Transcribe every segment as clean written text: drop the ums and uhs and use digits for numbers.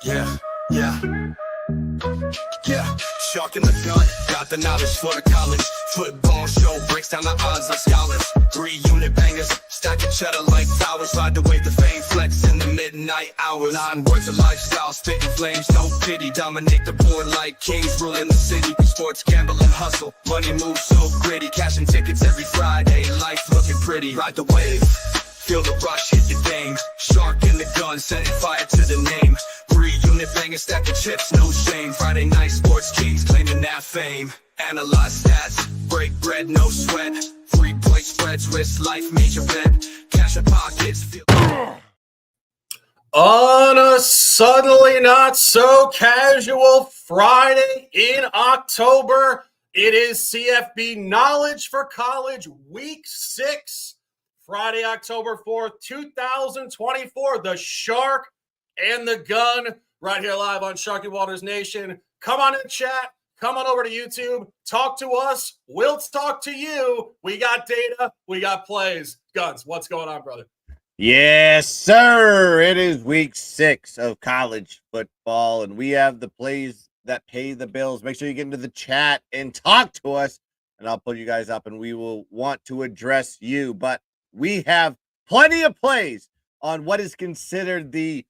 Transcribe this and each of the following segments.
Yeah, yeah, yeah. Shark in the gun, got the knowledge for the college. Football show breaks down the odds of scholars. 3-unit bangers, stacking cheddar like towers. Ride the wave, the fame flex in the midnight hours. 9 words of lifestyle, spitting flames, no pity. Dominate the board like kings, ruling the city. Sports, gamble, and hustle. Money moves so gritty, cashing tickets every Friday. Life looking pretty, ride the wave. Feel the rush, hit your dame. Shark in the gun, setting fire to the name. 3-unit banging, stacking chips, no shame. Friday night sports kings claiming that fame. Analyze stats, break bread, no sweat. 3-point spreads, risk life, major bet. Cash in pockets, feel. On a suddenly not so casual Friday in October, it is CFB Knowledge for College Week 6. Friday, October 4th, 2024, the Shark and the Gun, right here live on Sharky Waters Nation. Come on in chat. Come on over to YouTube. Talk to us. We'll talk to you. We got data. We got plays. Guns, what's going on, brother? Yes, sir. It is week 6 of college football, and we have the plays that pay the bills. Make sure you get into the chat and talk to us, and I'll pull you guys up, and we will want to address you. But we have plenty of plays on what is considered the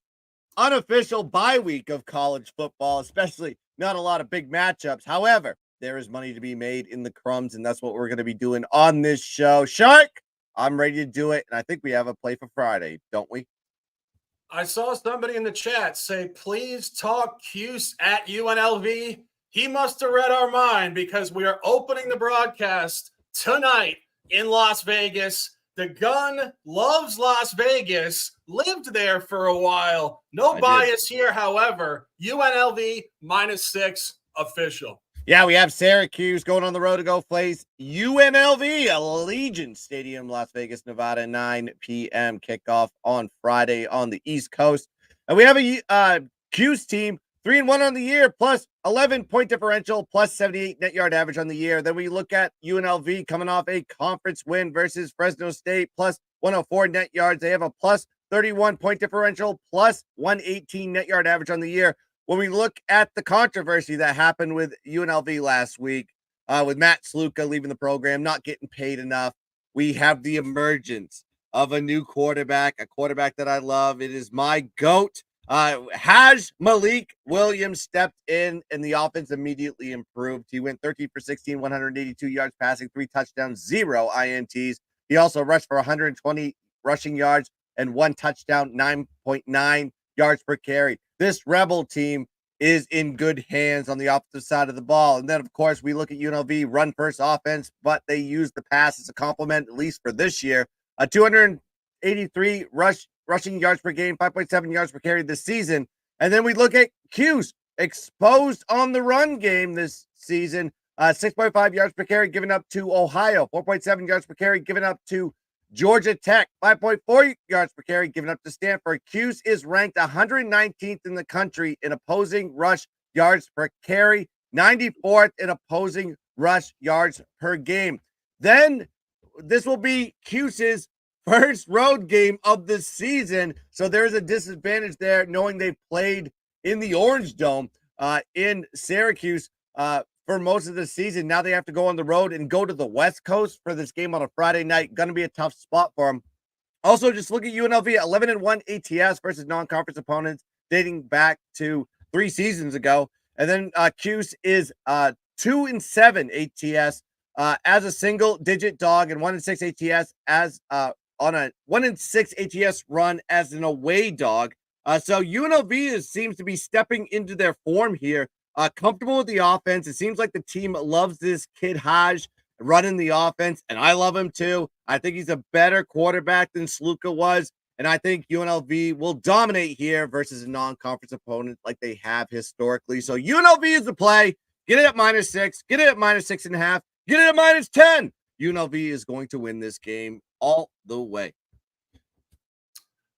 unofficial bye week of college football, especially not a lot of big matchups. However, there is money to be made in the crumbs, and that's what we're going to be doing on this show. Shark, I'm ready to do it, and I think we have a play for Friday, don't we? I saw somebody in the chat say, please talk Cuse at UNLV. He must have read our mind because we are opening the broadcast tonight in Las Vegas. The Gun loves Las Vegas, lived there for a while. No bias here, however. UNLV -6 official. Yeah, we have Syracuse going on the road to go face UNLV, Allegiant Stadium, Las Vegas, Nevada, 9 p.m. kickoff on Friday on the East Coast. And we have a Cuse team, 3-1 on the year, plus 11-point differential, plus 78 net yard average on the year. Then we look at UNLV coming off a conference win versus Fresno State, plus 104 net yards. They have a plus 31-point differential, plus 118 net yard average on the year. When we look at the controversy that happened with UNLV last week, with Matt Sluka leaving the program, not getting paid enough, we have the emergence of a new quarterback, a quarterback that I love. It is my GOAT. Malik Williams stepped in, and the offense immediately improved. He went 13 for 16, 182 yards passing, 3 touchdowns, 0 INTs. He also rushed for 120 rushing yards and 1 touchdown, 9.9 yards per carry. This Rebel team is in good hands on the offensive side of the ball. And then, of course, we look at UNLV run-first offense, but they use the pass as a complement, at least for this year. 283 rushing yards per game, 5.7 yards per carry this season. And then we look at Cuse, exposed on the run game this season. 6.5 yards per carry given up to Ohio, 4.7 yards per carry given up to Georgia Tech, 5.4 yards per carry given up to Stanford. Cuse is ranked 119th in the country in opposing rush yards per carry, 94th in opposing rush yards per game. Then this will be Cuse's first road game of the season, so there's a disadvantage there knowing they played in the Orange Dome in Syracuse for most of the season. Now they have to go on the road and go to the West Coast for this game on a Friday night. Going to be a tough spot for them. Also, just look at UNLV, 11-1 ATS versus non-conference opponents dating back to 3 seasons ago. And then Cuse is 2-7 ATS as a single-digit dog, and 1-6 ATS as on a 1-6 ATS run as an away dog. So UNLV seems to be stepping into their form here. Comfortable with the offense. It seems like the team loves this kid Haj running the offense, and I love him too. I think he's a better quarterback than Sluka was, and I think UNLV will dominate here versus a non-conference opponent like they have historically. So UNLV is the play. Get it at -6. Get it at -6.5. Get it at -10. UNLV is going to win this game all the way.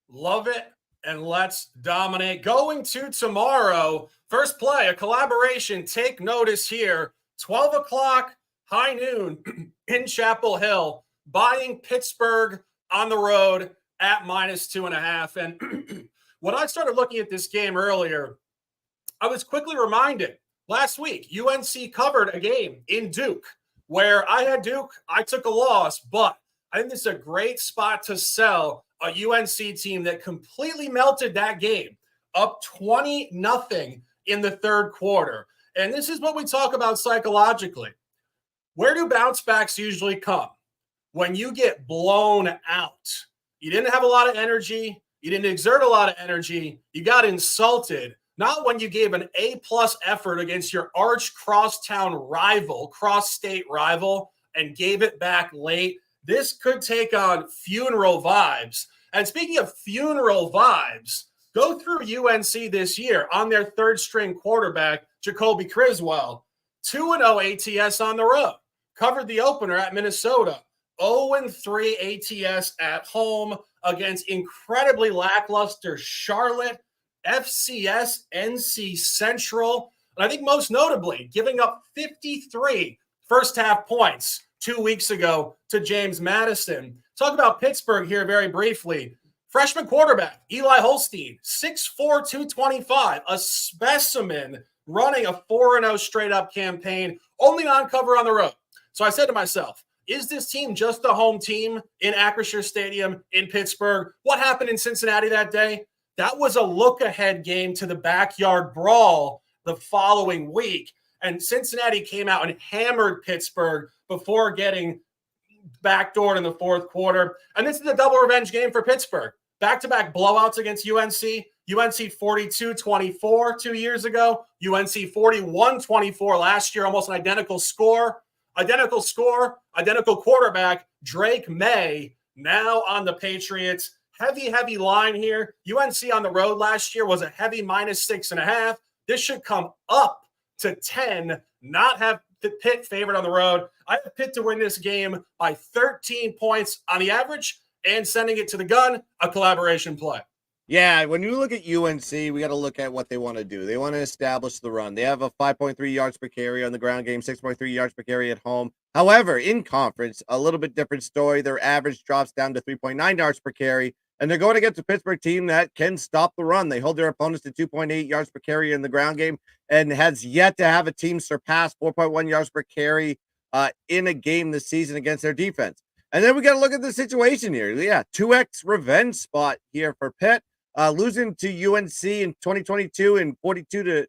Love it. And let's dominate. Going to tomorrow, first play, a collaboration. Take notice here. 12 o'clock, high noon in Chapel Hill. Buying Pittsburgh on the road at -2.5. And when I started looking at this game earlier, I was quickly reminded last week, UNC covered a game in Duke where I had Duke. I took a loss, but I think this is a great spot to sell a UNC team that completely melted that game up 20-0 in the third quarter. And this is what we talk about psychologically. Where do bounce backs usually come? When you get blown out. You didn't have a lot of energy. You didn't exert a lot of energy. You got insulted. Not when you gave an A-plus effort against your arch crosstown rival, cross-state rival, and gave it back late. This could take on funeral vibes. And speaking of funeral vibes, go through UNC this year on their third-string quarterback, Jacoby Criswell. 2-0 ATS on the road. Covered the opener at Minnesota. 0-3 ATS at home against incredibly lackluster Charlotte, FCS, NC Central, and I think most notably, giving up 53 first-half points 2 weeks ago to James Madison. Talk about Pittsburgh here very briefly. Freshman quarterback, Eli Holstein, 6'4", 225, a specimen running a 4-0 straight-up campaign, only non-cover on the road. So I said to myself, is this team just a home team in Acrisure Stadium in Pittsburgh? What happened in Cincinnati that day? That was a look-ahead game to the backyard brawl the following week. And Cincinnati came out and hammered Pittsburgh before getting backdoored in the fourth quarter. And this is a double revenge game for Pittsburgh. Back-to-back blowouts against UNC. UNC 42-24 2 years ago. UNC 41-24 last year, almost an identical score. Identical quarterback, Drake May, now on the Patriots. Heavy line here. UNC on the road last year was a heavy -6.5. This should come up to 10, not have the Pitt favored on the road. I have Pitt to win this game by 13 points on the average and sending it to the gun, a collaboration play. Yeah, when you look at UNC, we got to look at what they want to do. They want to establish the run. They have a 5.3 yards per carry on the ground game, 6.3 yards per carry at home. However, in conference, a little bit different story. Their average drops down to 3.9 yards per carry, and they're going against a Pittsburgh team that can stop the run. They hold their opponents to 2.8 yards per carry in the ground game and has yet to have a team surpass 4.1 yards per carry in a game this season against their defense. And then we got to look at the situation here. Yeah, 2x revenge spot here for Pitt. Losing to UNC in 2022 and 42-24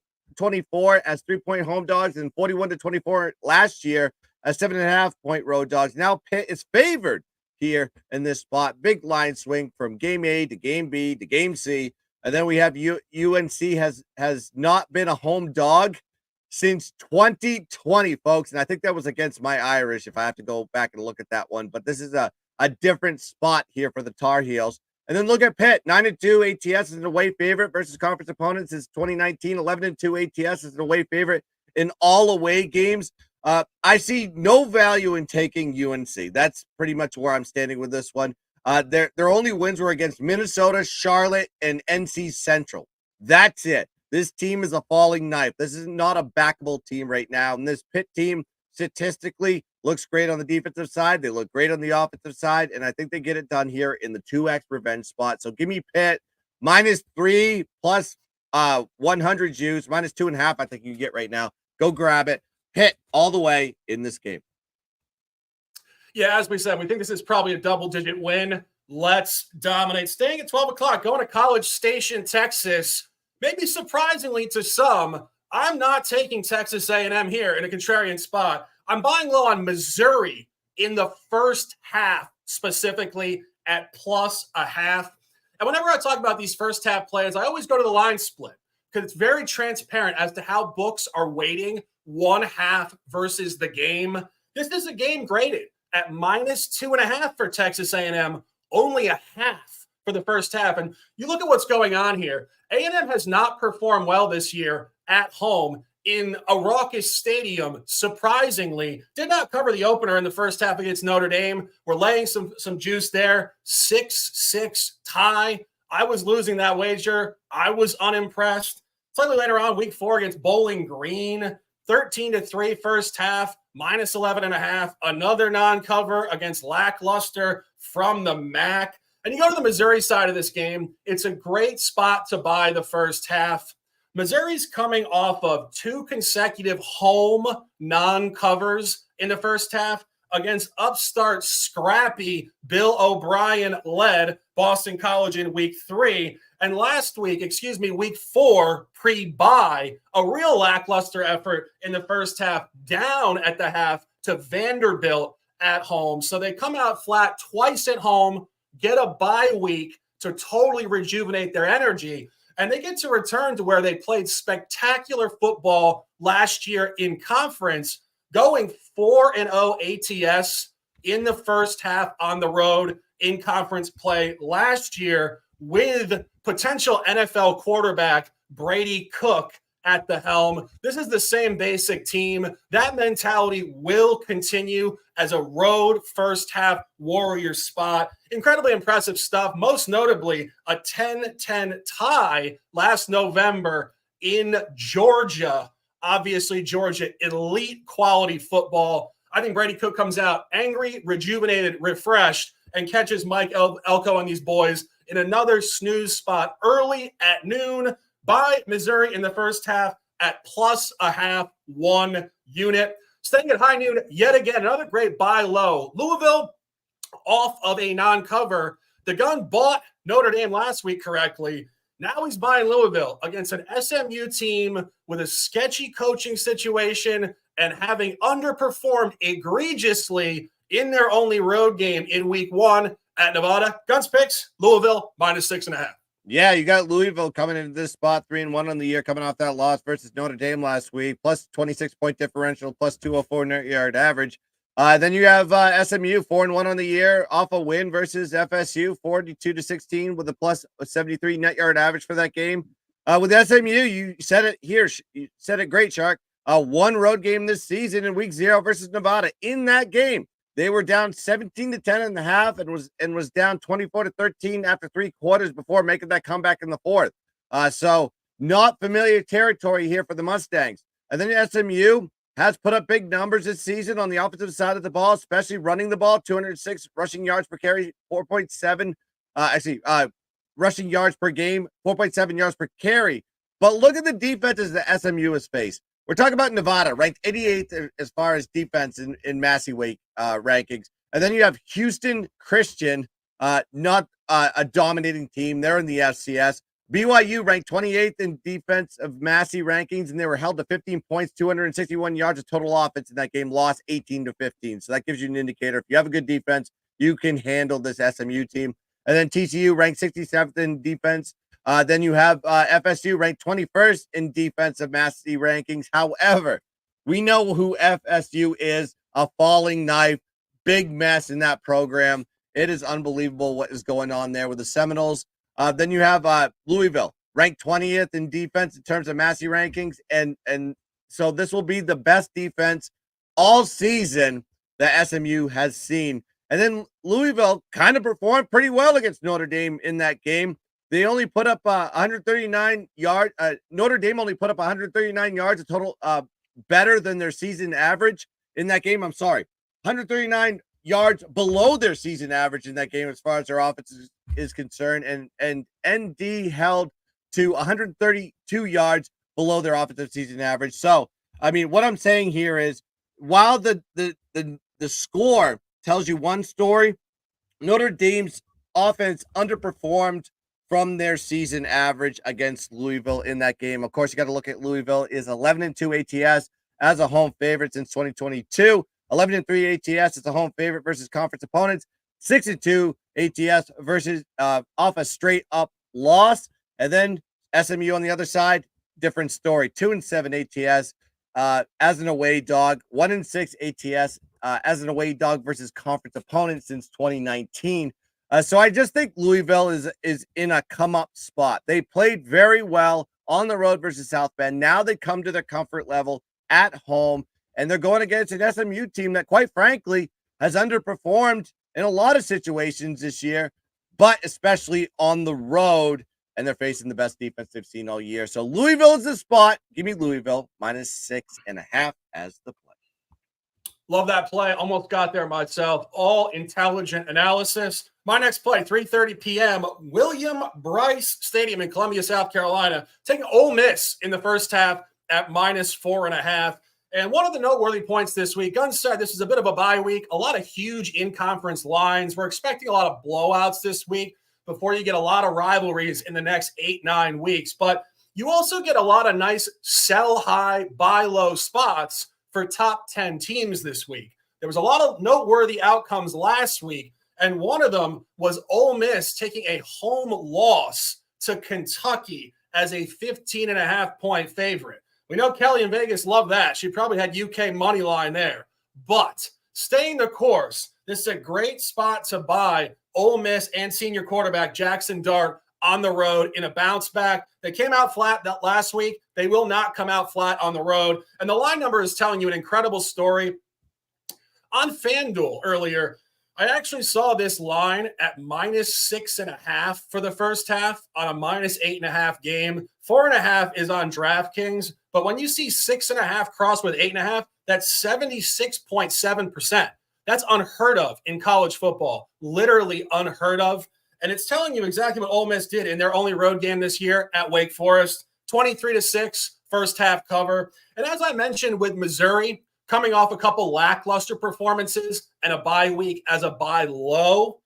as 3-point home dogs and 41-24 last year as 7.5-point road dogs. Now Pitt is favored here in this spot. Big line swing from game A to game B to game C. And then we have UNC has not been a home dog since 2020, folks. And I think that was against my Irish, if I have to go back and look at that one. But this is a different spot here for the Tar Heels. And then look at Pitt, 9-2 ATS is an away favorite versus conference opponents since 2019. 11-2 ATS is an away favorite in all away games. I see no value in taking UNC. That's pretty much where I'm standing with this one. Their only wins were against Minnesota, Charlotte, and NC Central. That's it. This team is a falling knife. This is not a backable team right now. And this Pitt team statistically looks great on the defensive side. They look great on the offensive side. And I think they get it done here in the 2x revenge spot. So give me Pitt -3 plus 100 juice, -2.5. I think you get right now. Go grab it. Pitt all the way in this game. Yeah, as we said, we think this is probably a double-digit win. Let's dominate. Staying at 12 o'clock, going to College Station, Texas. Maybe surprisingly to some, I'm not taking Texas A&M here in a contrarian spot. I'm buying low on Missouri in the first half, specifically at +0.5. And whenever I talk about these first half plays, I always go to the line split because it's very transparent as to how books are weighting one half versus the game. This is a game graded at -2.5 for Texas A&M, only a half for the first half. And you look at what's going on here. A&M has not performed well this year at home in a raucous stadium. Surprisingly, did not cover the opener in the first half against Notre Dame. We're laying some juice there. 6-6 tie. I was losing that wager. I was unimpressed. Slightly later on, week 4 against Bowling Green, 13-3 first half, -11.5. Another non-cover against lackluster from the MAC. And you go to the Missouri side of this game, it's a great spot to buy the first half. Missouri's coming off of 2 consecutive home non-covers in the first half against upstart scrappy Bill O'Brien-led Boston College in week 3. And last week, week 4, pre-bye, a real lackluster effort in the first half, down at the half to Vanderbilt at home. So they come out flat twice at home, get a bye week to totally rejuvenate their energy. And they get to return to where they played spectacular football last year in conference, going 4-0 ATS in the first half on the road in conference play last year with potential NFL quarterback Brady Cook at the helm. This is the same basic team. That mentality will continue as a road first half Warrior spot. Incredibly impressive stuff, most notably a 10-10 tie last November in Georgia. Obviously, Georgia, elite quality football. I think Brady Cook comes out angry, rejuvenated, refreshed, and catches Mike Elko and these boys in another snooze spot early at noon by Missouri in the first half at +0.5 1 unit. Staying at high noon yet again, another great buy low. Louisville off of a non-cover. The gun bought Notre Dame last week correctly. Now he's buying Louisville against an SMU team with a sketchy coaching situation and having underperformed egregiously in their only road game in week 1 at Nevada. Guns picks, Louisville -6.5. Yeah, you got Louisville coming into this spot 3-1 on the year, coming off that loss versus Notre Dame last week, plus 26-point differential, plus 204 net yard average. Then you have SMU 4-1 on the year, off a win versus FSU 42-16 with a plus 73 net yard average for that game. With SMU, you said it here, you said it great, Shark. One road game this season in week 0 versus Nevada. In that game, they were down 17-10 in the half and was down 24-13 after 3 quarters before making that comeback in the 4th. So not familiar territory here for the Mustangs. And then SMU has put up big numbers this season on the offensive side of the ball, especially running the ball, 206 rushing yards per carry, 4.7. Rushing yards per game, 4.7 yards per carry. But look at the defenses that SMU has faced. We're talking about Nevada, ranked 88th as far as defense in Massey weight rankings. And then you have Houston Christian, not a dominating team. They're in the FCS. BYU ranked 28th in defense of Massey rankings, and they were held to 15 points, 261 yards of total offense in that game, lost 18-15. So that gives you an indicator. If you have a good defense, you can handle this SMU team. And then TCU ranked 67th in defense. Then you have FSU ranked 21st in defensive Massey rankings. However, we know who FSU is, a falling knife, big mess in that program. It is unbelievable what is going on there with the Seminoles. Then you have Louisville ranked 20th in defense in terms of Massey rankings. And so this will be the best defense all season that SMU has seen. And then Louisville kind of performed pretty well against Notre Dame in that game. They only put up 139 yards. Notre Dame only put up 139 yards, a total better than their season average in that game. I'm sorry, 139 yards below their season average in that game as far as their offense is concerned. And ND held to 132 yards below their offensive season average. So, I mean, what I'm saying here is while the score tells you one story, Notre Dame's offense underperformed from their season average against Louisville in that game. Of course, you got to look at Louisville is 11-2 ATS as a home favorite since 2022. 11-3 ATS as a home favorite versus conference opponents. 6-2 ATS versus off a straight up loss. And then SMU on the other side, different story. 2-7 ATS as an away dog. 1-6 ATS as an away dog versus conference opponents since 2019. So I just think Louisville is in a come-up spot. They played very well on the road versus South Bend. Now they come to their comfort level at home, and they're going against an SMU team that, quite frankly, has underperformed in a lot of situations this year, but especially on the road, and they're facing the best defense they've seen all year. So Louisville is the spot. Give me Louisville -6.5 as the play. Love that play. Almost got there myself. All intelligent analysis. My next play, 3:30 p.m., William Bryce Stadium in Columbia, South Carolina, taking Ole Miss in the first half at -4.5. And one of the noteworthy points this week, Gunn said this is a bit of a bye week, a lot of huge in-conference lines. We're expecting a lot of blowouts this week before you get a lot of rivalries in the next 8-9 weeks. But you also get a lot of nice sell high, buy low spots for top 10 teams this week. There was a lot of noteworthy outcomes last week, and one of them was Ole Miss taking a home loss to Kentucky as a 15.5-point favorite. We know Kelly in Vegas loved that. She probably had UK money line there. But staying the course, this is a great spot to buy Ole Miss and senior quarterback Jackson Dart on the road in a bounce back. They came out flat that last week. They will not come out flat on the road. And the line number is telling you an incredible story. On FanDuel earlier, I actually saw this line at -6.5 for the first half on a -8.5 game. 4.5 is on DraftKings. But when you see 6.5 cross with 8.5, that's 76.7%. That's unheard of in college football, literally unheard of. And it's telling you exactly what Ole Miss did in their only road game this year at Wake Forest, 23-6, first half cover. And as I mentioned with Missouri, coming off a couple lackluster performances and a bye week as a buy low,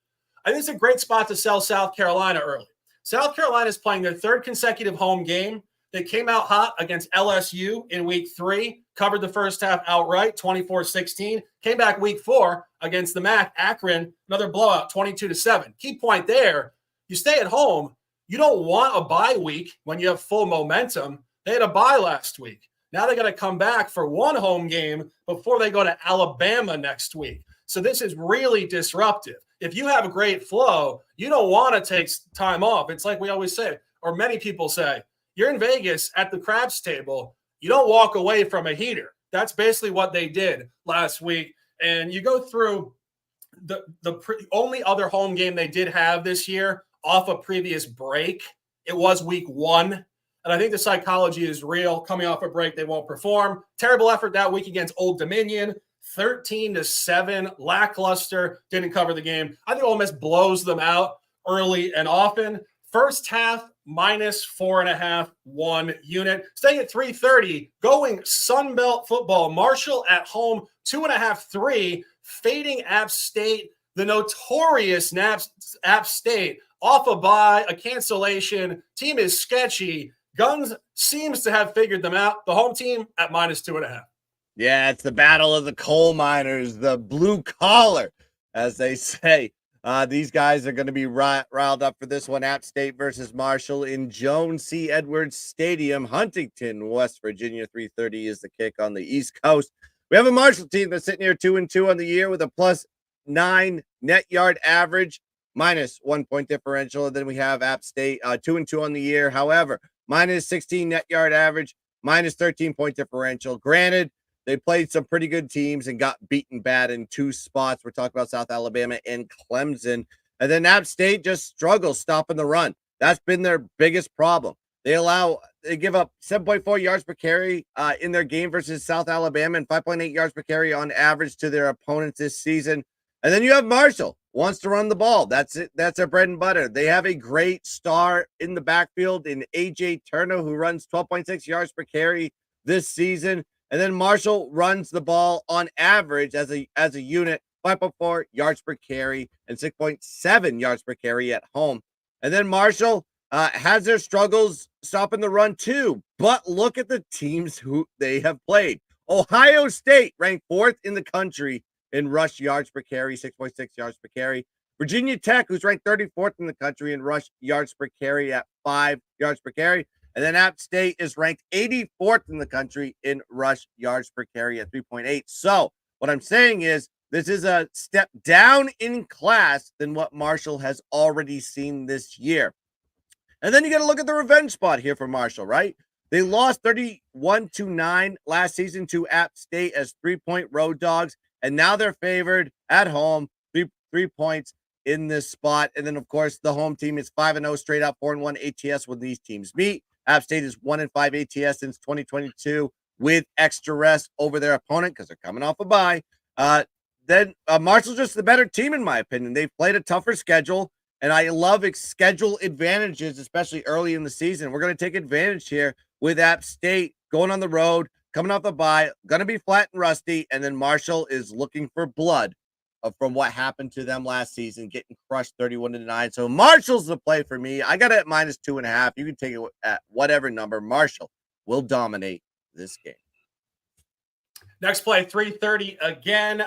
I think it's a great spot to sell South Carolina early. South Carolina is playing their third consecutive home game. They came out hot against LSU in week 3, covered the first half outright, 24-16. Came back week 4 against the MAC, Akron, another blowout, 22-7. Key point there, you stay at home. You don't want a bye week when you have full momentum. They had a bye last week. Now they got to come back for one home game before they go to Alabama next week. So this is really disruptive. If you have a great flow, you don't want to take time off. It's like we always say, or many people say, you're in Vegas at the craps table. You don't walk away from a heater. That's basically what they did last week. And you go through the only other home game they did have this year off a previous break. It was week 1. And I think the psychology is real. Coming off a break, they won't perform. Terrible effort that week against Old Dominion. 13-7, lackluster, didn't cover the game. I think Ole Miss blows them out early and often. First half, -4.5, 1 unit. Staying at 3:30, going Sunbelt football. Marshall at home, 2.5, 3, fading App State. The notorious App State off a bye, a cancellation. Team is sketchy. Guns seems to have figured them out. The home team at -2.5. Yeah, it's the battle of the coal miners, the blue collar, as they say. These guys are going to be riled up for this one. App State versus Marshall in Jones C. Edwards Stadium, Huntington, West Virginia. 3:30 is the kick on the East Coast. We have a Marshall team that's sitting here 2-2 on the year with a +9 net yard average, -1 point differential. And then we have App State 2-2 on the year. However, -16 net yard average, -13 point differential. Granted, they played some pretty good teams and got beaten bad in 2 spots. We're talking about South Alabama and Clemson. And then App State just struggles stopping the run. That's been their biggest problem. They give up 7.4 yards per carry in their game versus South Alabama and 5.8 yards per carry on average to their opponents this season. And then you have Marshall, wants to run the ball. That's it. That's their bread and butter. They have a great star in the backfield in AJ Turner, who runs 12.6 yards per carry this season. And then Marshall runs the ball on average as a unit, 5.4 yards per carry and 6.7 yards per carry at home. And then Marshall has their struggles stopping the run too. But look at the teams who they have played. Ohio State ranked 4th in the country in rush yards per carry, 6.6 yards per carry. Virginia Tech, who's ranked 34th in the country in rush yards per carry at 5 yards per carry. And then App State is ranked 84th in the country in rush yards per carry at 3.8. So what I'm saying is this is a step down in class than what Marshall has already seen this year. And then you got to look at the revenge spot here for Marshall, right? They lost 31-9 last season to App State as 3-point road dogs. And now they're favored at home, three points in this spot. And then, of course, the home team is 5-0 straight up, 4-1 ATS when these teams meet. App State is 1-5 ATS since 2022 with extra rest over their opponent because they're coming off a bye. then Marshall's just the better team, in my opinion. They've played a tougher schedule, and I love schedule advantages, especially early in the season. We're going to take advantage here with App State going on the road, coming off the bye, going to be flat and rusty, and then Marshall is looking for blood from what happened to them last season, getting crushed 31-9. So Marshall's the play for me. I got it at -2.5. You can take it at whatever number. Marshall will dominate this game. Next play, 3:30 again.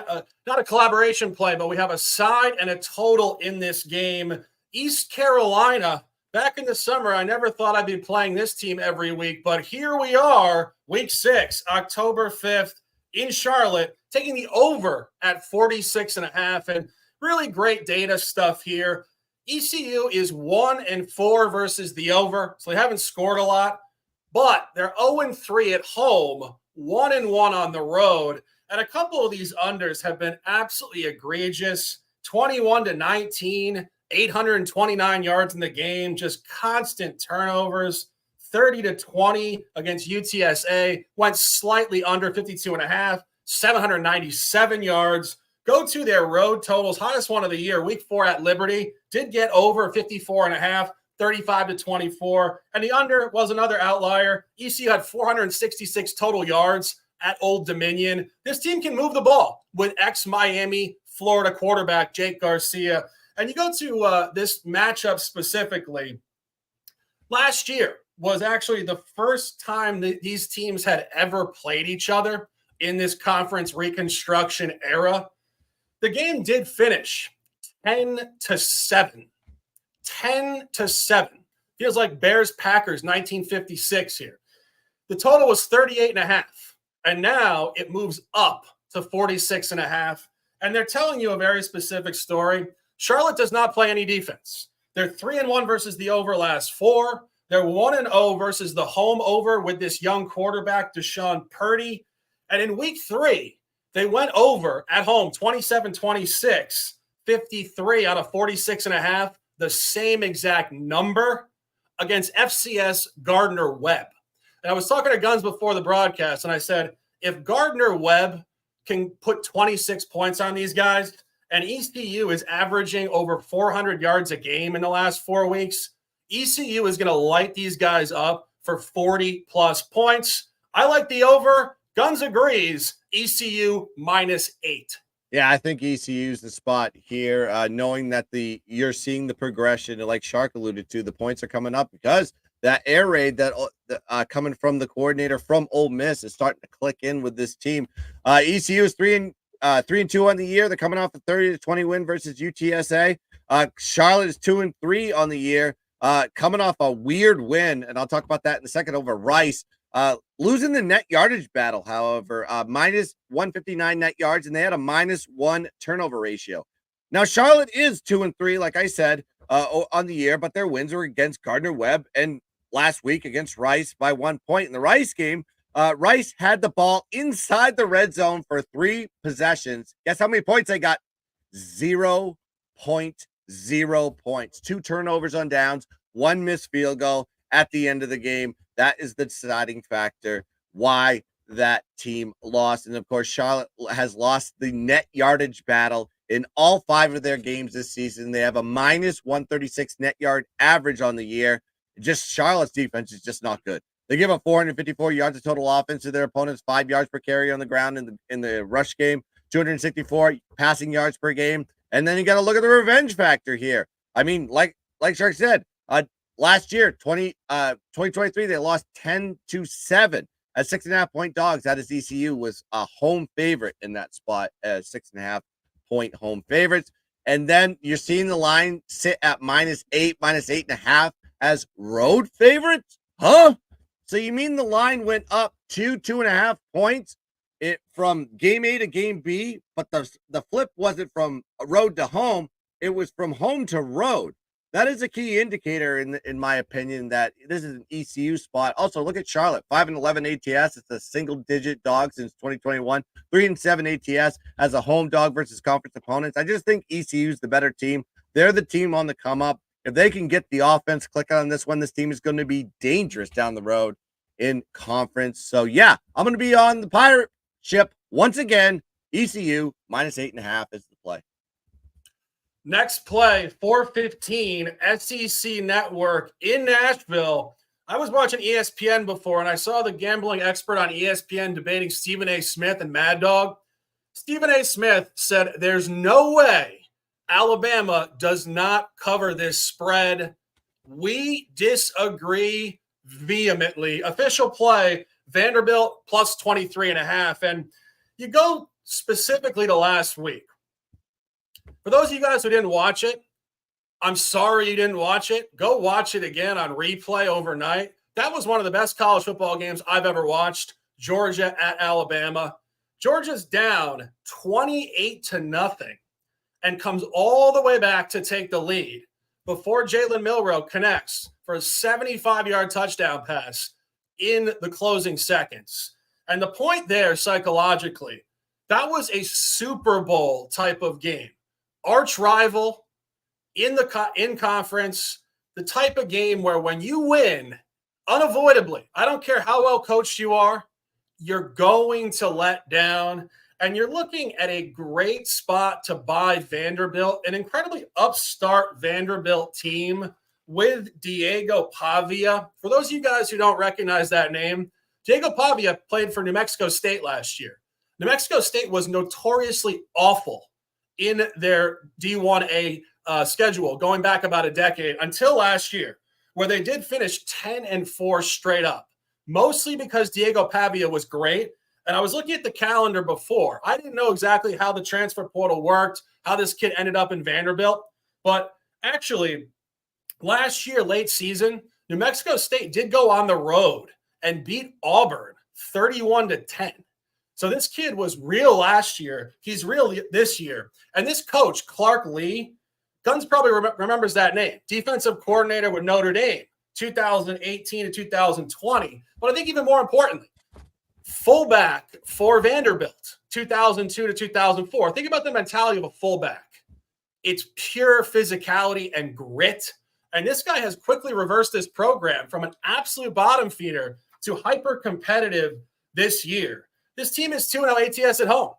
Not a collaboration play, but we have a side and a total in this game. East Carolina, back in the summer, I never thought I'd be playing this team every week, but here we are, week 6, October 5th, in Charlotte, taking the over at 46.5, and really great data stuff here. ECU is 1-4 versus the over, so they haven't scored a lot, but they're 0-3 at home, 1-1 on the road, and a couple of these unders have been absolutely egregious. 21-19, 829 yards in the game, just constant turnovers. 30-20 against UTSA, went slightly under 52.5, 797 yards. Go to their road totals, hottest one of the year, week 4 at Liberty, did get over 54.5, 35-24, and the under was another outlier. ECU had 466 total yards at Old Dominion. This team can move the ball with ex-Miami Florida quarterback Jake Garcia. And you go to this matchup specifically. Last year was actually the first time that these teams had ever played each other in this conference reconstruction era. The game did finish 10-7. 10-7. Feels like Bears-Packers 1956 here. The total was 38.5, and now it moves up to 46.5. And they're telling you a very specific story. Charlotte does not play any defense. They're 3-1 versus the over last 4. They're 1-0 versus the home over with this young quarterback, Deshaun Purdy. And in week 3, they went over at home 27-26, 53 out of 46.5, the same exact number against FCS Gardner-Webb. And I was talking to Guns before the broadcast, and I said, if Gardner-Webb can put 26 points on these guys, and ECU is averaging over 400 yards a game in the last 4 weeks, ECU is going to light these guys up for 40-plus points. I like the over. Guns agrees. ECU -8. Yeah, I think ECU is the spot here, knowing that you're seeing the progression, and like Shark alluded to, the points are coming up because that air raid that coming from the coordinator from Ole Miss is starting to click in with this team. ECU is 3-2 on the year. They're coming off a 30-20 win versus UTSA. Charlotte is 2-3 on the year, coming off a weird win, and I'll talk about that in a second, over Rice. Losing the net yardage battle, however, -159 net yards, and they had a -1 turnover ratio. Now, Charlotte is 2-3, like I said, on the year, but their wins were against Gardner-Webb and last week against Rice by 1 point. In the Rice game, Rice had the ball inside the red zone for 3 possessions. Guess how many points they got? 0.0 points. 2 turnovers on downs, 1 missed field goal at the end of the game. That is the deciding factor why that team lost. And of course, Charlotte has lost the net yardage battle in all 5 of their games this season. They have a -136 net yard average on the year. Just Charlotte's defense is just not good. They give up 454 yards of total offense to their opponents, 5 yards per carry on the ground in the rush game, 264 passing yards per game. And then you got to look at the revenge factor here. I mean, like Shark said, last year, 2023, they lost 10-7 as 6.5-point dogs. That is, ECU was a home favorite in that spot as 6.5-point home favorites. And then you're seeing the line sit at -8, -8.5 as road favorites? Huh? So you mean the line went up 2.5 points from game A to game B, but the flip wasn't from road to home. It was from home to road. That is a key indicator, in my opinion, that this is an ECU spot. Also, look at Charlotte, 5-11 ATS. It's a single-digit dog since 2021. 3-7 ATS as a home dog versus conference opponents. I just think ECU is the better team. They're the team on the come-up. If they can get the offense clicking on this one, this team is going to be dangerous down the road in conference. So, yeah, I'm going to be on the pirate ship once again. ECU -8.5 is the play. Next play, 4:15, SEC Network in Nashville. I was watching ESPN before, and I saw the gambling expert on ESPN debating Stephen A. Smith and Mad Dog. Stephen A. Smith said there's no way Alabama does not cover this spread. We disagree vehemently. Official play, Vanderbilt plus 23.5. And you go specifically to last week. For those of you guys who didn't watch it, I'm sorry you didn't watch it. Go watch it again on replay overnight. That was one of the best college football games I've ever watched. Georgia at Alabama. Georgia's down 28-0 and comes all the way back to take the lead before Jalen Milroe connects for a 75-yard touchdown pass in the closing seconds. And the point there, psychologically, that was a Super Bowl type of game. Arch rival in conference, the type of game where when you win, unavoidably, I don't care how well coached you are, you're going to let down. And you're looking at a great spot to buy Vanderbilt, an incredibly upstart Vanderbilt team with Diego Pavia. For those of you guys who don't recognize that name, Diego Pavia played for New Mexico State last year. New Mexico State was notoriously awful in their D1A schedule going back about a decade until last year, where they did finish 10-4 straight up, mostly because Diego Pavia was great. And I was looking at the calendar before. I didn't know exactly how the transfer portal worked, how this kid ended up in Vanderbilt. But actually, last year, late season, New Mexico State did go on the road and beat Auburn 31-10. So this kid was real last year. He's real this year. And this coach, Clark Lee, Guns probably remembers that name. Defensive coordinator with Notre Dame, 2018 to 2020. But I think even more importantly, fullback for Vanderbilt, 2002 to 2004. Think about the mentality of a fullback. It's pure physicality and grit. And this guy has quickly reversed this program from an absolute bottom feeder to hyper competitive this year. This team is 2-0 ATS at home.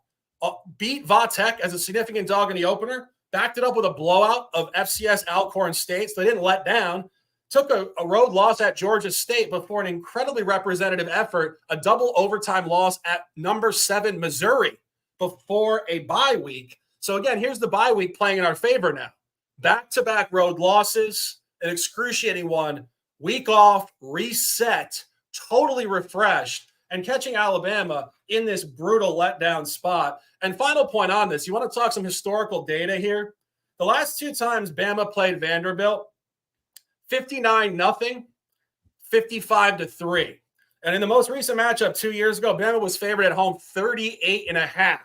Beat Vatek as a significant dog in the opener. Backed it up with a blowout of FCS Alcorn State, so they didn't let down. Took a road loss at Georgia State before an incredibly representative effort, a double overtime loss at number 7 Missouri before a bye week. So again, here's the bye week playing in our favor now. Back-to-back road losses, an excruciating one, week off, reset, totally refreshed, and catching Alabama in this brutal letdown spot. And final point on this, you want to talk some historical data here? The last two times Bama played Vanderbilt, 59-0, 55-3. And in the most recent matchup 2 years ago, Bama was favored at home 38.5.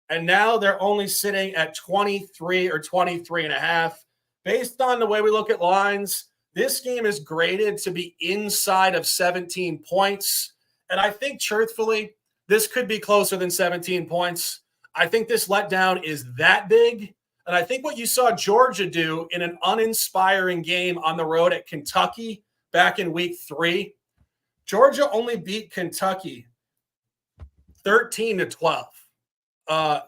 And now they're only sitting at 23 or 23.5. Based on the way we look at lines, this game is graded to be inside of 17 points. And I think, truthfully, this could be closer than 17 points. I think this letdown is that big. And I think what you saw Georgia do in an uninspiring game on the road at Kentucky back in week 3, Georgia only beat Kentucky 13-12.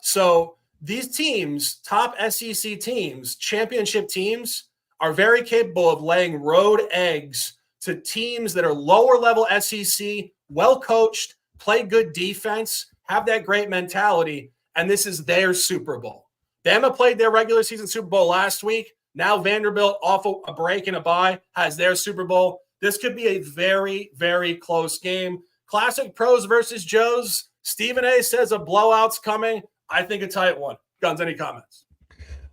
So these teams, top SEC teams, championship teams, are very capable of laying road eggs to teams that are lower level SEC, well coached, play good defense, have that great mentality, and this is their Super Bowl. Bama played their regular season Super Bowl last week. Now Vanderbilt, off a break and a bye, has their Super Bowl. This could be a very, very close game. Classic pros versus Joes. Stephen A. says a blowout's coming. I think a tight one. Guns, any comments?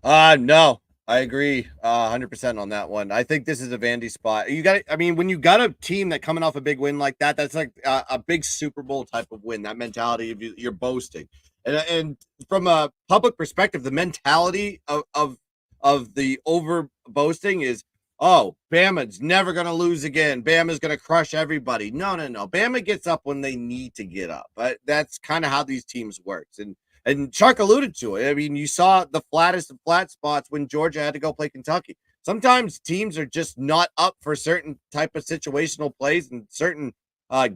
No, I agree 100% on that one. I think this is a Vandy spot. When you got a team that coming off a big win like that, that's like a big Super Bowl type of win, that mentality of you're boasting. And from a public perspective, the mentality of the over boasting is, oh, Bama's never going to lose again. Bama's going to crush everybody. No. Bama gets up when they need to get up. But that's kind of how these teams works. And Chuck alluded to it. I mean, you saw the flattest of flat spots when Georgia had to go play Kentucky. Sometimes teams are just not up for certain type of situational plays and certain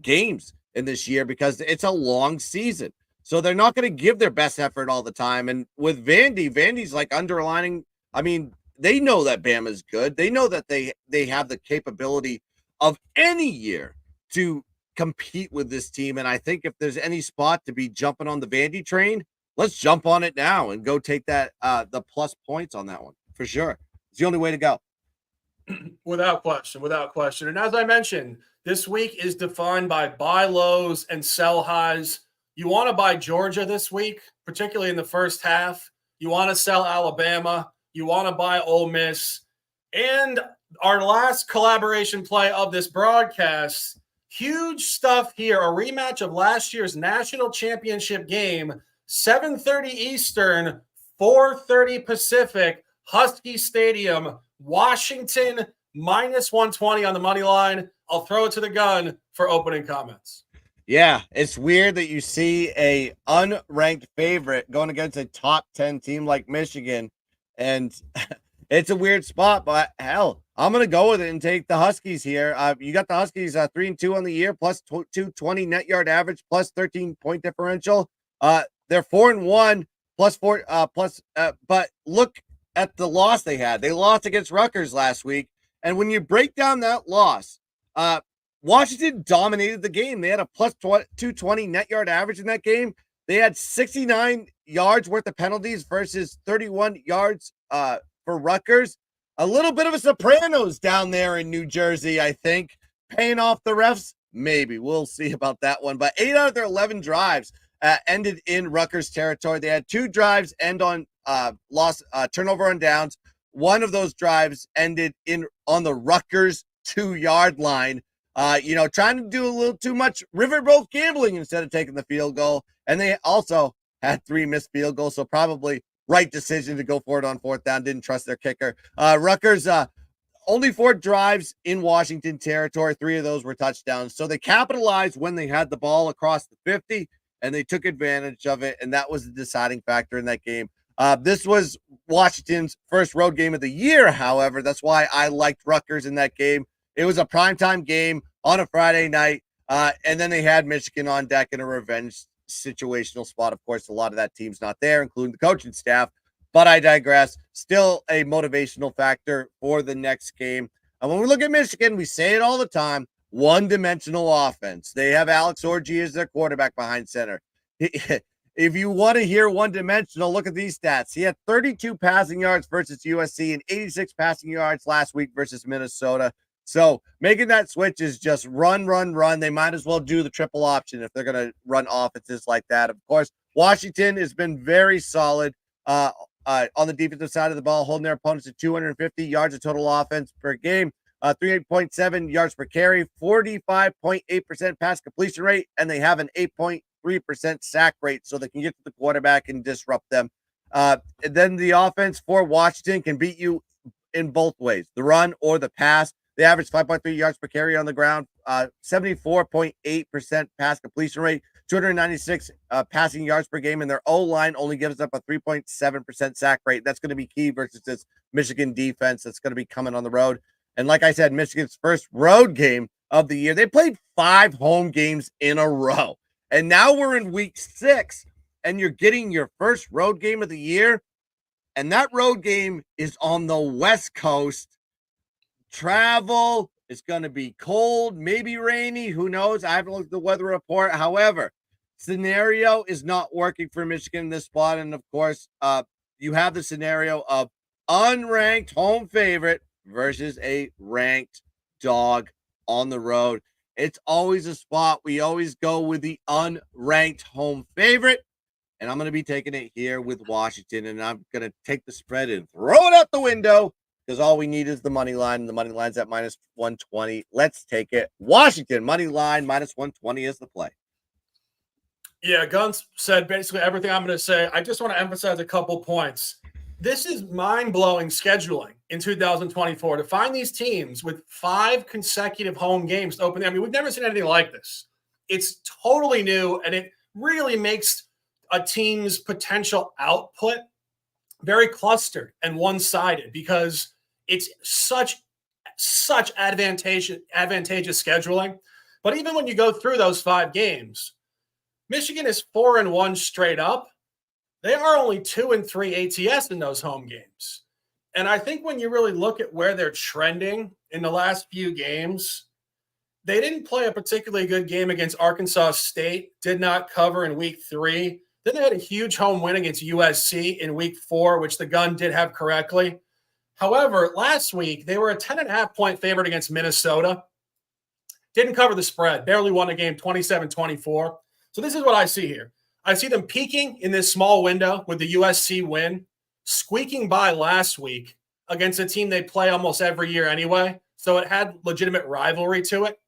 games in this year because it's a long season. So they're not going to give their best effort all the time. And with Vandy's like underlining, I mean, they know that Bama's good. They know that they have the capability of any year to compete with this team. And I think if there's any spot to be jumping on the Vandy train, let's jump on it now and go take that the plus points on that one for sure. It's the only way to go. Without question, without question. And as I mentioned, this week is defined by buy lows and sell highs. You want to buy Georgia this week, particularly in the first half. You want to sell Alabama. You want to buy Ole Miss. And our last collaboration play of this broadcast, huge stuff here. A rematch of last year's national championship game, 7:30 Eastern, 4:30 Pacific, Husky Stadium, Washington, minus 120 on the money line. I'll throw it to the gun for opening comments. Yeah, it's weird that you see a unranked favorite going against a top 10 team like Michigan. And it's a weird spot, but hell, I'm going to go with it and take the Huskies here. You got the Huskies 3-2 on the year, plus 220 net yard average, plus 13-point differential. They're 4-1, plus 4, but look at the loss they had. They lost against Rutgers last week. And when you break down that loss, Washington dominated the game. They had a plus 220 net yard average in that game. They had 69 yards worth of penalties versus 31 yards for Rutgers. A little bit of a Sopranos down there in New Jersey, I think. Paying off the refs? Maybe. We'll see about that one. But 8 out of their 11 drives ended in Rutgers territory. They had 2 drives end on turnover on downs. One of those drives ended on the Rutgers 2-yard line. Trying to do a little too much riverboat gambling instead of taking the field goal. And they also had 3 missed field goals, so probably right decision to go for it on 4th down. Didn't trust their kicker. Rutgers, only 4 drives in Washington territory. 3 of those were touchdowns. So they capitalized when they had the ball across the 50, and they took advantage of it, and that was the deciding factor in that game. This was Washington's first road game of the year, however. That's why I liked Rutgers in that game. It was a primetime game on a Friday night, and then they had Michigan on deck in a revenge situational spot. Of course, a lot of that team's not there, including the coaching staff, but I digress. Still a motivational factor for the next game. And when we look at Michigan, we say it all the time, one-dimensional offense. They have Alex Orji as their quarterback behind center. If you want to hear one-dimensional, look at these stats. He had 32 passing yards versus USC and 86 passing yards last week versus Minnesota. So making that switch is just run. They might as well do the triple option if they're going to run offenses like that. Of course, Washington has been very solid on the defensive side of the ball, holding their opponents to 250 yards of total offense per game, 38.7 yards per carry, 45.8% pass completion rate, and they have an 8.3% sack rate, so they can get to the quarterback and disrupt them. And then the offense for Washington can beat you in both ways, the run or the pass. They average 5.3 yards per carry on the ground, 74.8% pass completion rate, 296 passing yards per game, and their O-line only gives up a 3.7% sack rate. That's going to be key versus this Michigan defense that's going to be coming on the road. And like I said, Michigan's first road game of the year. They played 5 home games in a row. And now we're in week 6, and you're getting your first road game of the year. And that road game is on the West Coast. Travel is going to be cold, maybe rainy. Who knows? I haven't looked at the weather report. However, scenario is not working for Michigan in this spot. And of course, you have the scenario of unranked home favorite versus a ranked dog on the road. It's always a spot. We always go with the unranked home favorite. And I'm going to be taking it here with Washington. And I'm going to take the spread and throw it out the window, because all we need is the money line, and the money line's at minus 120. Let's take it. Washington, money line, minus 120 is the play. Yeah, Guns said basically everything I'm going to say. I just want to emphasize a couple points. This is mind-blowing scheduling in 2024 to find these teams with 5 consecutive home games to open. I mean, we've never seen anything like this. It's totally new, and it really makes a team's potential output very clustered and one-sided, because it's such advantageous scheduling. But even when you go through those 5 games, Michigan is 4-1 straight up. They are only 2-3 ATS in those home games. And I think when you really look at where they're trending in the last few games, they didn't play a particularly good game against Arkansas State, did not cover in week 3. Then they had a huge home win against USC in week 4, which the gun did have correctly. However, last week, they were a 10.5-point favorite against Minnesota. Didn't cover the spread, barely won the game 27-24. So this is what I see here. I see them peaking in this small window with the USC win, squeaking by last week against a team they play almost every year anyway. So it had legitimate rivalry to it.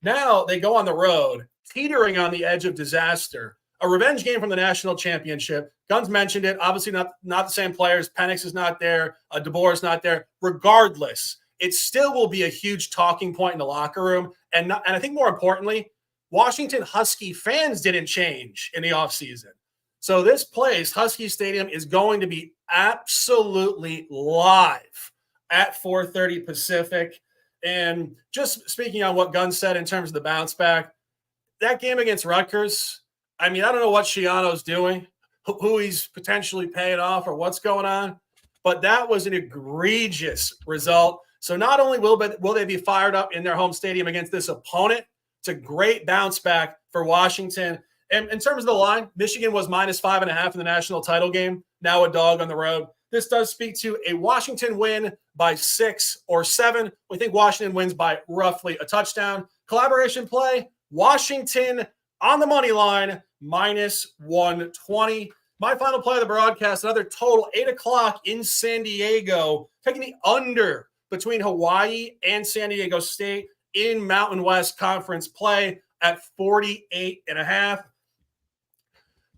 Now they go on the road, teetering on the edge of disaster. A revenge game from the national championship. Guns mentioned it. Obviously not the same players. Penix is not there. DeBoer is not there. Regardless, it still will be a huge talking point in the locker room. And I think more importantly, Washington Husky fans didn't change in the offseason. So this place, Husky Stadium, is going to be absolutely live at 4:30 Pacific. And just speaking on what Gunn said in terms of the bounce back, that game against Rutgers, I mean, I don't know what Shiano's doing, who he's potentially paying off or what's going on, but that was an egregious result. So not only will they be fired up in their home stadium against this opponent, it's a great bounce back for Washington. And in terms of the line, Michigan was -5.5 in the national title game, now a dog on the road. This does speak to a Washington win by 6 or 7. We think Washington wins by roughly a touchdown. Collaboration play, Washington on the money line, -120. My final play of the broadcast, another total, 8 o'clock in San Diego, taking the under between Hawaii and San Diego State in Mountain West Conference play at 48.5.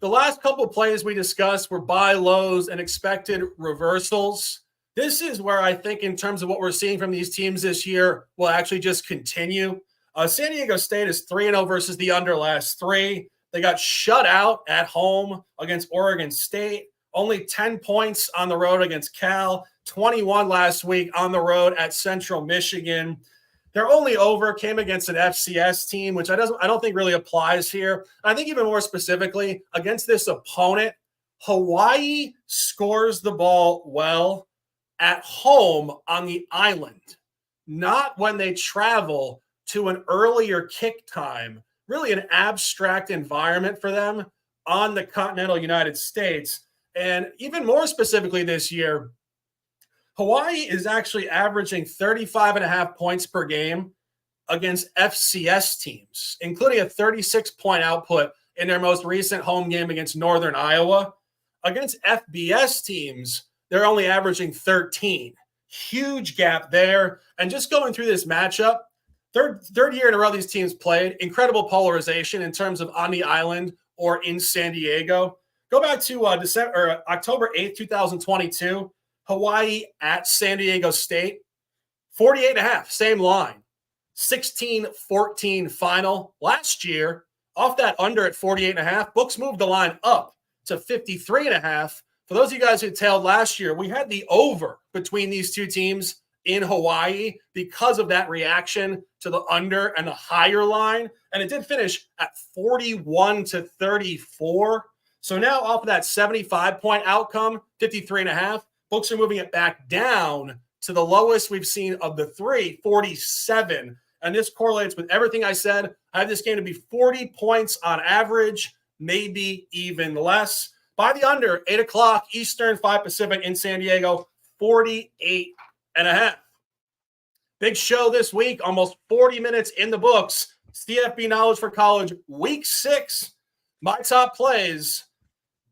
The last couple of plays we discussed were buy lows and expected reversals. This is where I think in terms of what we're seeing from these teams this year will actually just continue. San Diego State is 3-0 versus the under last 3. They got shut out at home against Oregon State. Only 10 points on the road against Cal. 21 last week on the road at Central Michigan. Their only over came against an FCS team, which I don't think really applies here. I think even more specifically, against this opponent, Hawaii scores the ball well at home on the island, not when they travel to an earlier kick time, really an abstract environment for them on the continental United States. And even more specifically this year, Hawaii is actually averaging 35.5 points per game against FCS teams, including a 36-point output in their most recent home game against Northern Iowa. Against FBS teams, they're only averaging 13. Huge gap there. And just going through this matchup, third year in a row these teams played. Incredible polarization in terms of on the island or in San Diego. Go back to October 8th, 2022. Hawaii at San Diego State, 48.5, same line. 16-14 final. Last year, off that under at 48.5, books moved the line up to 53.5. For those of you guys who tailed last year, we had the over between these two teams in Hawaii because of that reaction to the under and the higher line. And it did finish at 41-34. So now off of that 75-point outcome, 53.5, books are moving it back down to the lowest we've seen of the three, 47. And this correlates with everything I said. I have this game to be 40 points on average, maybe even less. By the under, 8 o'clock Eastern, 5 Pacific in San Diego, 48.5. Big show this week, almost 40 minutes in the books. CFB Knowledge for College, Week 6. My top plays,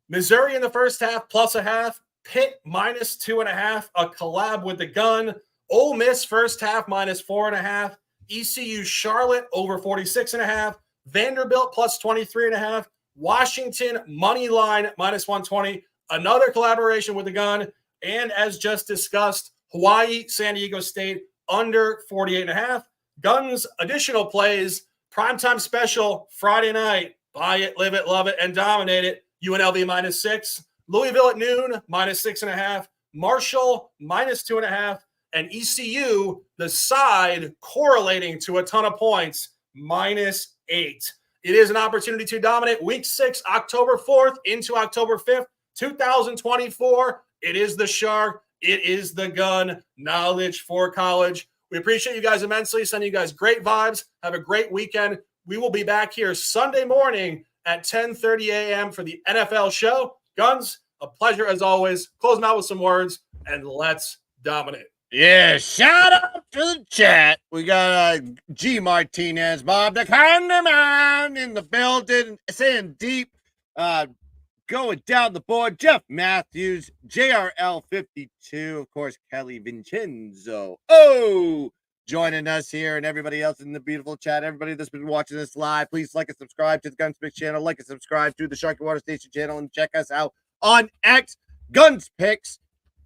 Missouri in the first half, +0.5. Pitt -2.5, a collab with the gun. Ole Miss first half -4.5. ECU Charlotte over 46.5. Vanderbilt +23.5. Washington money line -120. Another collaboration with the gun. And as just discussed, Hawaii, San Diego State under 48.5. Guns additional plays. Primetime special Friday night. Buy it, live it, love it, and dominate it. UNLV -6. Louisville at noon, -6.5. Marshall, -2.5. And ECU, the side correlating to a ton of points, -8. It is an opportunity to dominate week 6, October 4th into October 5th, 2024. It is the Shark. It is the Gun. Knowledge for college. We appreciate you guys immensely. Sending you guys great vibes. Have a great weekend. We will be back here Sunday morning at 10:30 a.m. for the NFL show. Guns, a pleasure as always. Close them out with some words, and let's dominate. Yeah, shout out to the chat. We got G Martinez, Bob the Condiment in the building, saying deep, going down the board. Jeff Matthews, JRL52, of course, Kelly Vincenzo. Oh, joining us here, and everybody else in the beautiful chat. Everybody that's been watching this live, please like and subscribe to the Gunsmith channel, like and subscribe to the Sharky Water Station channel, and check us out on X, Guns Picks,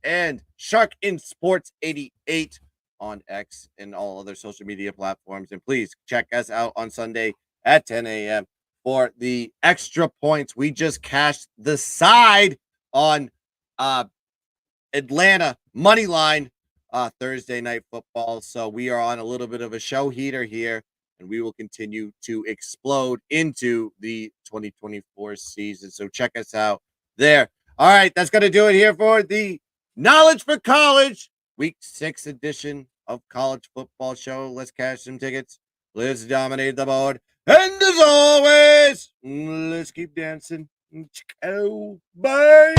and Shark in Sports 88 on X and all other social media platforms. And please check us out on Sunday at 10 a.m. for the extra points. We just cashed the side on Atlanta money line Thursday night football. So we are on a little bit of a show heater here, and we will continue to explode into the 2024 season. So check us out there. All right, that's going to do it here for the Knowledge for College Week 6 edition of College Football Show. Let's cash some tickets. Let's dominate the board. And as always, let's keep dancing. Oh, bye.